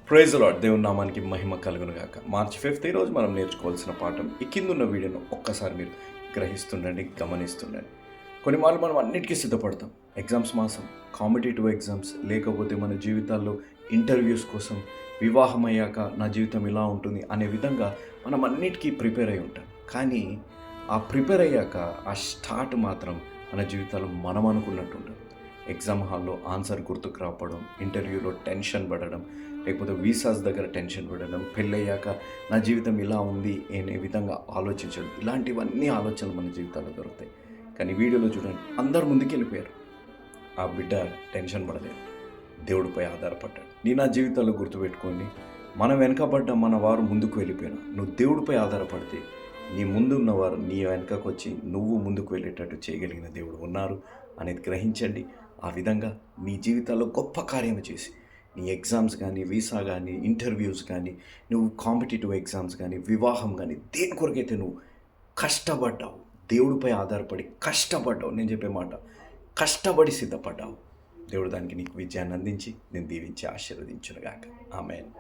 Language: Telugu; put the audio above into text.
Praise lord. దేవుని నామానికి మహిమ కలుగును గాక. మార్చి 5 ఈరోజు మనం నేర్చుకోవాల్సిన పాఠం ఈ కిందున్న వీడియోను ఒక్కసారి మీరు గ్రహిస్తుండండి, గమనిస్తుండండి. కొన్ని మార్లు మనం అన్నిటికీ సిద్ధపడతాం. ఎగ్జామ్స్ మాసం, కాంపిటేటివ్ ఎగ్జామ్స్, లేకపోతే మన జీవితాల్లో ఇంటర్వ్యూస్ కోసం, వివాహం అయ్యాక నా జీవితం ఇలా ఉంటుంది అనే విధంగా మనం అన్నిటికీ ప్రిపేర్ అయి ఉంటాం. కానీ ఆ ప్రిపేర్ అయ్యాక ఆ స్టార్ట్ మాత్రం మన జీవితాల్లో మనం అనుకున్నట్టు ఉండదు. ఎగ్జామ్ హాల్లో ఆన్సర్ గుర్తుకు రావడం, ఇంటర్వ్యూలో టెన్షన్ పడడం, లేకపోతే వీసాస్ దగ్గర టెన్షన్ పడడం, పెళ్ళయ్యాక నా జీవితం ఇలా ఉంది అనే విధంగా ఆలోచించడం, ఇలాంటివన్నీ ఆలోచనలు మన జీవితాల్లో దొరుకుతాయి. కానీ వీడియోలో చూడండి, అందరు ముందుకు వెళ్ళిపోయారు. ఆ బిడ్డ టెన్షన్ పడలేదు, దేవుడిపై ఆధారపడ్డాడు. నీ నా జీవితాల్లో గుర్తుపెట్టుకోండి, మనం వెనకబడ్డ మన వారు ముందుకు వెళ్ళిపోయినా నువ్వు దేవుడిపై ఆధారపడితే నీ ముందు ఉన్నవారు నీ వెనకకు వచ్చి నువ్వు ముందుకు వెళ్ళేటట్టు చేయగలిగిన దేవుడు ఉన్నారు అనేది గ్రహించండి. ఆ విధంగా నీ జీవితాల్లో గొప్ప కార్యం చేసి నీ ఎగ్జామ్స్ కానీ, వీసా కానీ, ఇంటర్వ్యూస్ కానీ, నువ్వు కాంపిటేటివ్ ఎగ్జామ్స్ కానీ, వివాహం కానీ, దేని కొరకైతే నువ్వు కష్టపడ్డావు, దేవుడిపై ఆధారపడి కష్టపడ్డావు, నేను చెప్పే మాట కష్టపడి సిద్ధపడ్డావు, దేవుడు దానికి నీకు విజయాన్ని అందించి నేను దీవించి ఆశీర్వదించునుగాక. ఆమేన్.